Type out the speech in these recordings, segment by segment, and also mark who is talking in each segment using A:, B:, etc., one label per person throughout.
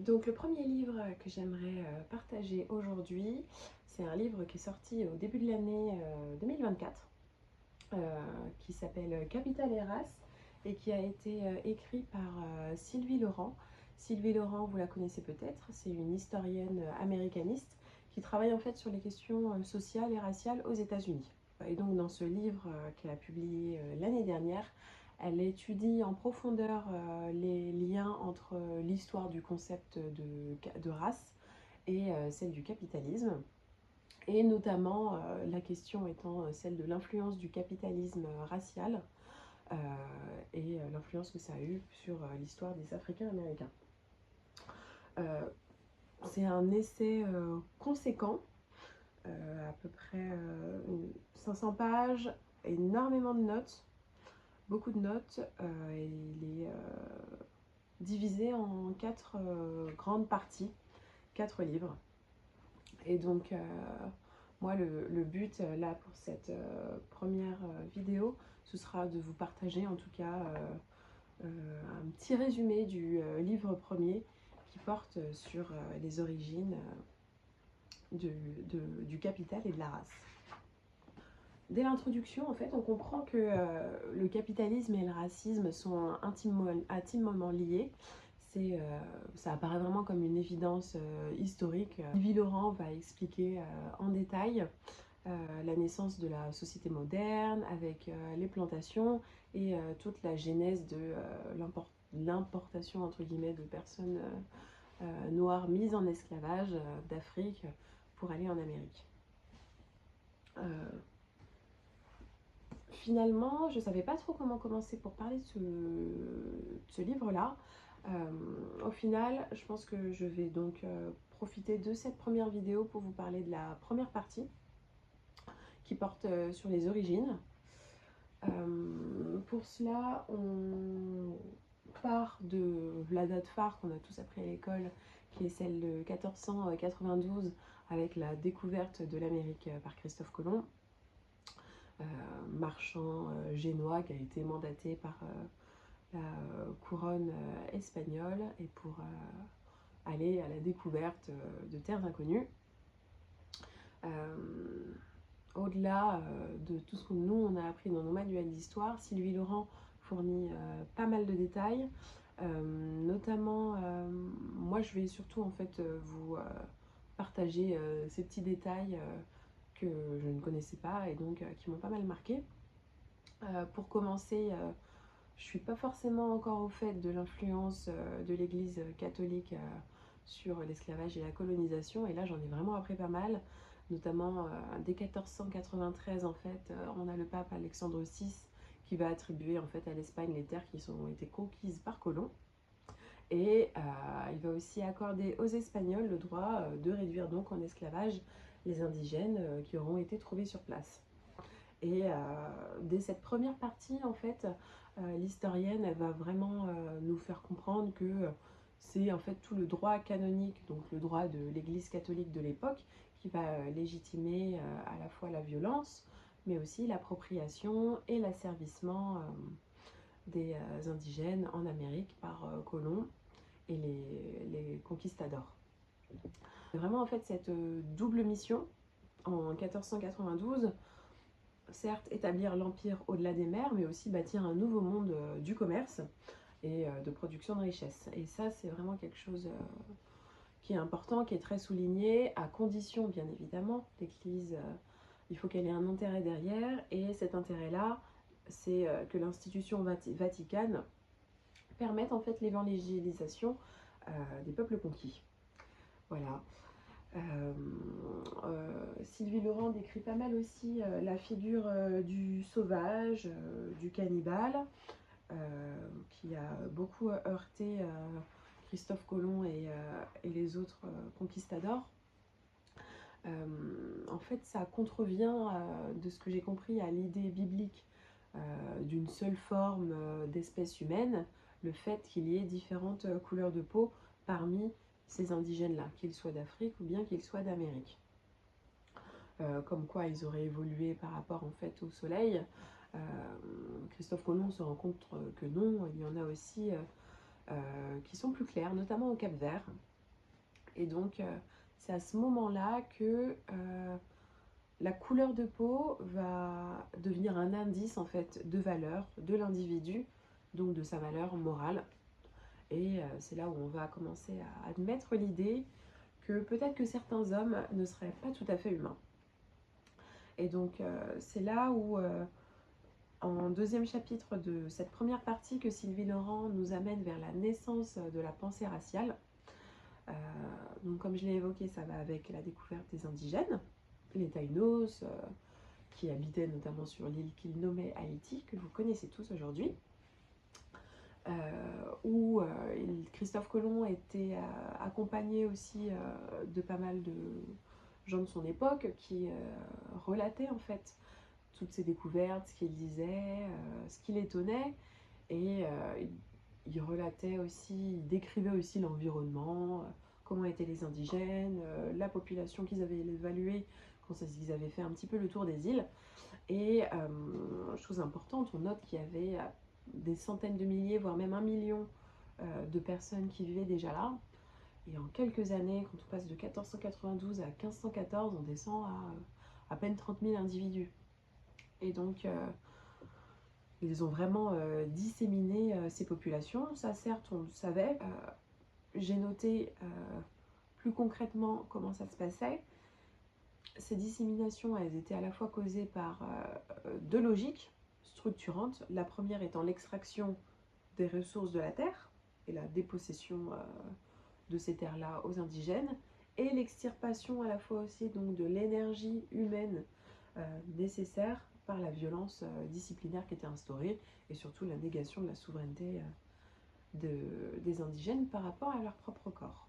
A: Donc le premier livre que j'aimerais partager aujourd'hui, c'est un livre qui est sorti au début de l'année 2024, qui s'appelle Capital et Race et qui a été écrit par Sylvie Laurent. Sylvie Laurent, vous la connaissez peut-être, c'est une historienne américaniste qui travaille en fait sur les questions sociales et raciales aux États-Unis. Et donc dans ce livre qu'elle a publié l'année dernière, elle étudie en profondeur les liens entre l'histoire du concept de race et celle du capitalisme, et notamment la question étant celle de l'influence du capitalisme racial euh, et l'influence que ça a eu sur l'histoire des Africains américains. Euh, c'est un essai conséquent, à peu près 500 pages, énormément de notes, beaucoup de notes, et il est divisé en 4 grandes parties, 4 livres. Et donc, moi, le but, là, pour cette première vidéo, ce sera de vous partager, en tout cas, un petit résumé du livre premier qui porte sur les origines du capital et de la race. Dès l'introduction, en fait, on comprend que le capitalisme et le racisme sont intimement liés. Ça apparaît vraiment comme une évidence historique. Sylvie Laurent va expliquer en détail la naissance de la société moderne avec les plantations et toute la genèse de l'importation entre guillemets de personnes noires mises en esclavage d'Afrique pour aller en Amérique. Finalement, je ne savais pas trop comment commencer pour parler de ce livre-là. Au final, je pense que je vais donc profiter de cette première vidéo pour vous parler de la première partie qui porte sur les origines. Pour cela, on part de la date phare qu'on a tous appris à l'école, qui est celle de 1492, avec la découverte de l'Amérique par Christophe Colomb. Marchand génois qui a été mandaté par la couronne espagnole et pour aller à la découverte de terres inconnues. Au-delà de tout ce que nous on a appris dans nos manuels d'histoire, Sylvie Laurent fournit pas mal de détails, notamment moi je vais surtout en fait vous partager ces petits détails que je ne connaissais pas et donc qui m'ont pas mal marqué. Pour commencer, je ne suis pas forcément encore au fait de l'influence de l'Église catholique sur l'esclavage et la colonisation, et là j'en ai vraiment appris pas mal, notamment dès 1493 en fait, on a le pape Alexandre VI qui va attribuer en fait à l'Espagne les terres qui ont été conquises par Colomb. Et il va aussi accorder aux Espagnols le droit de réduire donc en esclavage les indigènes qui auront été trouvés sur place. Et dès cette première partie, en fait, l'historienne, elle va vraiment nous faire comprendre que c'est en fait tout le droit canonique, donc le droit de l'Église catholique de l'époque, qui va légitimer à la fois la violence, mais aussi l'appropriation et l'asservissement des indigènes en Amérique par Colomb et les conquistadors. C'est vraiment en fait cette double mission en 1492, certes établir l'empire au-delà des mers, mais aussi bâtir un nouveau monde du commerce et de production de richesses. Et ça, c'est vraiment quelque chose qui est important, qui est très souligné, à condition, bien évidemment, l'Église, il faut qu'elle ait un intérêt derrière, et cet intérêt-là, c'est que l'institution vaticane permette en fait l'évangélisation des peuples conquis. Voilà. Sylvie Laurent décrit pas mal aussi la figure du sauvage, du cannibale, qui a beaucoup heurté Christophe Colomb et les autres conquistadors. En fait, ça contrevient, de ce que j'ai compris, à l'idée biblique d'une seule forme d'espèce humaine, le fait qu'il y ait différentes couleurs de peau parmi ces indigènes-là, qu'ils soient d'Afrique ou bien qu'ils soient d'Amérique. Comme quoi ils auraient évolué par rapport en fait au soleil. Christophe Colomb se rend compte que non, il y en a aussi qui sont plus clairs, notamment au Cap-Vert. Et donc, c'est à ce moment-là que la couleur de peau va devenir un indice en fait de valeur de l'individu, donc de sa valeur morale. Et c'est là où on va commencer à admettre l'idée que peut-être que certains hommes ne seraient pas tout à fait humains. Et donc c'est là où, en deuxième chapitre de cette première partie, que Sylvie Laurent nous amène vers la naissance de la pensée raciale. Donc comme je l'ai évoqué, ça va avec la découverte des indigènes, les Taïnos, qui habitaient notamment sur l'île qu'il nommait Haïti, que vous connaissez tous aujourd'hui, où Christophe Colomb était accompagné aussi de pas mal de gens de son époque qui relataient en fait toutes ces découvertes, ce qu'il disait, ce qui l'étonnait, et il relatait aussi, il décrivait aussi l'environnement, comment étaient les indigènes, la population qu'ils avaient évaluée quand ils avaient fait un petit peu le tour des îles. Et chose importante, on note qu'il y avait des centaines de milliers, voire même 1 million de personnes qui vivaient déjà là. Et en quelques années, quand on passe de 1492 à 1514, on descend à peine 30 000 individus. Et donc, ils ont vraiment disséminé ces populations. Ça, certes, on le savait. J'ai noté plus concrètement comment ça se passait. Ces disséminations, elles étaient à la fois causées par deux logiques structurantes. La première étant l'extraction des ressources de la terre et la dépossession de ces terres-là aux indigènes, et l'extirpation à la fois aussi donc de l'énergie humaine nécessaire par la violence disciplinaire qui était instaurée, et surtout la négation de la souveraineté des indigènes par rapport à leur propre corps.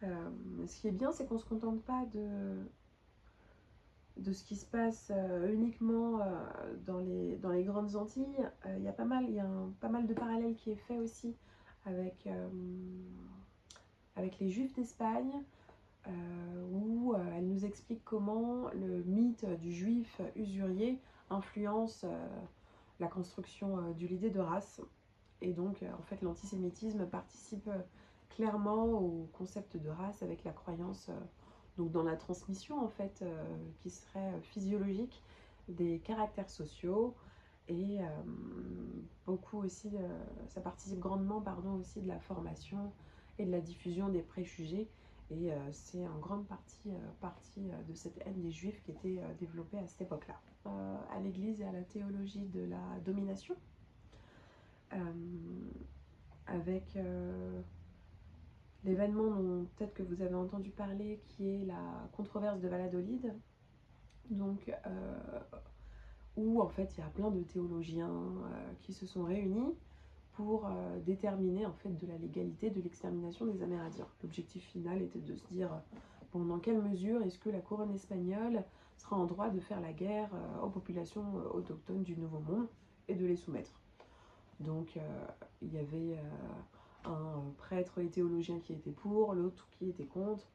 A: Ce qui est bien, c'est qu'on ne se contente pas de ce qui se passe uniquement dans les grandes Antilles. Il y a pas mal de parallèles qui est fait aussi avec les Juifs d'Espagne, où elle nous explique comment le mythe du juif usurier influence la construction de l'idée de race. Et donc, en fait, l'antisémitisme participe clairement au concept de race, avec la croyance donc dans la transmission, en fait, qui serait physiologique des caractères sociaux. Et beaucoup aussi, ça participe grandement, pardon, aussi de la formation et de la diffusion des préjugés. Et c'est en grande partie de cette haine des juifs qui était développée à cette époque-là. À l'église et à la théologie de la domination, avec l'événement dont peut-être que vous avez entendu parler, qui est la controverse de Valladolid, donc où en fait il y a plein de théologiens qui se sont réunis pour déterminer en fait de la légalité de l'extermination des Amérindiens. L'objectif final était de se dire, bon, dans quelle mesure est-ce que la couronne espagnole sera en droit de faire la guerre aux populations autochtones du Nouveau Monde et de les soumettre. Donc il y avait un prêtre et théologien qui était pour, l'autre qui était contre.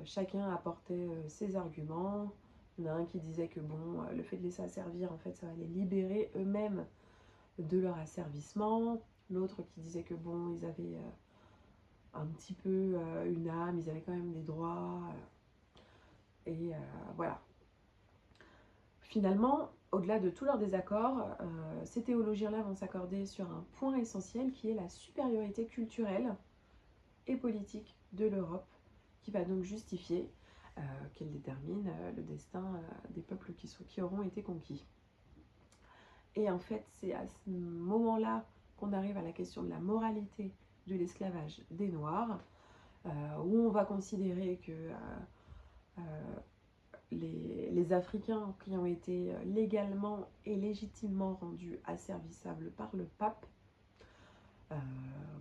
A: Chacun apportait ses arguments. Il y en a un qui disait que bon, le fait de les asservir, en fait, ça va les libérer eux-mêmes de leur asservissement. L'autre qui disait que bon, ils avaient un petit peu une âme, ils avaient quand même des droits. Et voilà. Finalement, au-delà de tous leurs désaccords, ces théologiens-là vont s'accorder sur un point essentiel qui est la supériorité culturelle et politique de l'Europe, qui va donc justifier qu'elle détermine le destin des peuples qui auront été conquis. Et en fait, c'est à ce moment-là qu'on arrive à la question de la moralité de l'esclavage des Noirs, où on va considérer que les Africains qui ont été légalement et légitimement rendus asservissables par le pape,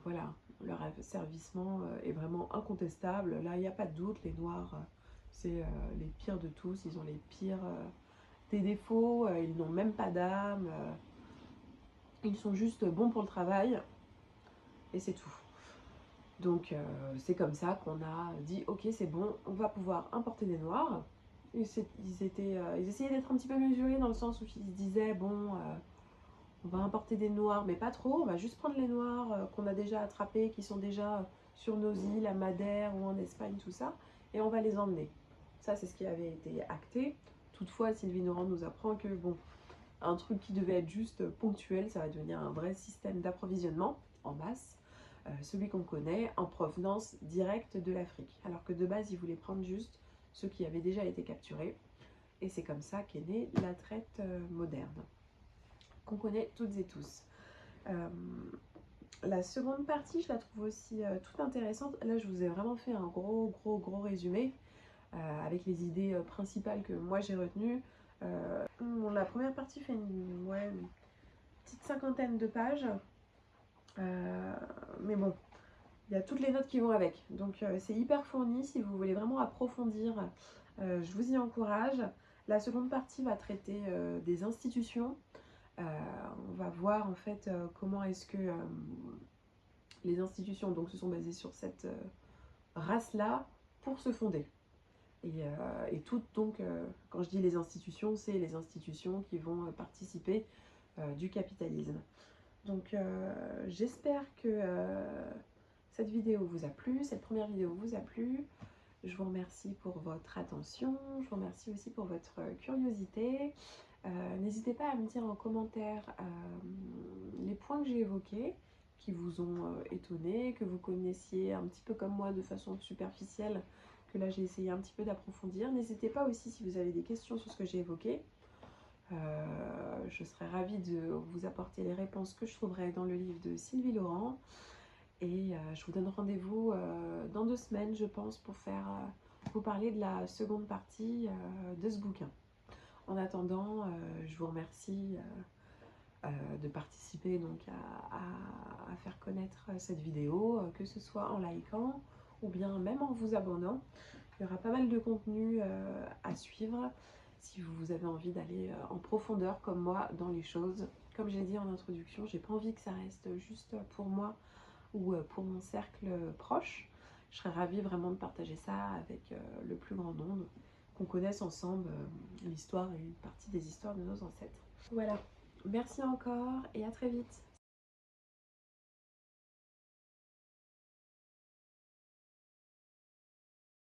A: voilà, leur asservissement est vraiment incontestable. Là, il n'y a pas de doute, les Noirs, c'est les pires de tous, ils ont les pires des défauts, ils n'ont même pas d'âme, ils sont juste bons pour le travail, et c'est tout. Donc c'est comme ça qu'on a dit, ok, c'est bon, on va pouvoir importer des Noirs. Ils essayaient d'être un petit peu mesurés, dans le sens où ils se disaient, bon, on va importer des Noirs, mais pas trop, on va juste prendre les Noirs qu'on a déjà attrapés, qui sont déjà sur nos îles, à Madère ou en Espagne, tout ça, et on va les emmener. Ça, c'est ce qui avait été acté. Toutefois, Sylvie Norand nous apprend que, bon, un truc qui devait être juste ponctuel, ça va devenir un vrai système d'approvisionnement en masse, celui qu'on connaît, en provenance directe de l'Afrique. Alors que de base, ils voulaient prendre juste ceux qui avaient déjà été capturés. Et c'est comme ça qu'est née la traite moderne, qu'on connaît toutes et tous. La seconde partie, je la trouve aussi toute intéressante. Là, je vous ai vraiment fait un gros résumé avec les idées principales que moi j'ai retenues. Bon, la première partie fait une petite cinquantaine de pages, mais bon, il y a toutes les notes qui vont avec. Donc c'est hyper fourni. Si vous voulez vraiment approfondir, je vous y encourage. La seconde partie va traiter des institutions. On va voir en fait comment est-ce que les institutions donc, se sont basées sur cette race-là pour se fonder. Et toutes donc, quand je dis les institutions, c'est les institutions qui vont participer du capitalisme. Donc j'espère que cette vidéo vous a plu, cette première vidéo vous a plu. Je vous remercie pour votre attention, je vous remercie aussi pour votre curiosité. N'hésitez pas à me dire en commentaire les points que j'ai évoqués, qui vous ont étonné, que vous connaissiez un petit peu comme moi de façon superficielle, que là j'ai essayé un petit peu d'approfondir. N'hésitez pas aussi si vous avez des questions sur ce que j'ai évoqué. Je serais ravie de vous apporter les réponses que je trouverai dans le livre de Sylvie Norand. Et je vous donne rendez-vous dans 2 semaines, je pense, pour vous parler de la seconde partie de ce bouquin. En attendant, je vous remercie de participer donc à faire connaître cette vidéo, que ce soit en likant ou bien même en vous abonnant. Il y aura pas mal de contenu à suivre si vous avez envie d'aller en profondeur comme moi dans les choses. Comme je l'ai dit en introduction, j'ai pas envie que ça reste juste pour moi ou pour mon cercle proche. Je serais ravie vraiment de partager ça avec le plus grand nombre, qu'on connaisse ensemble l'histoire et une partie des histoires de nos ancêtres. Voilà, merci encore et à très vite.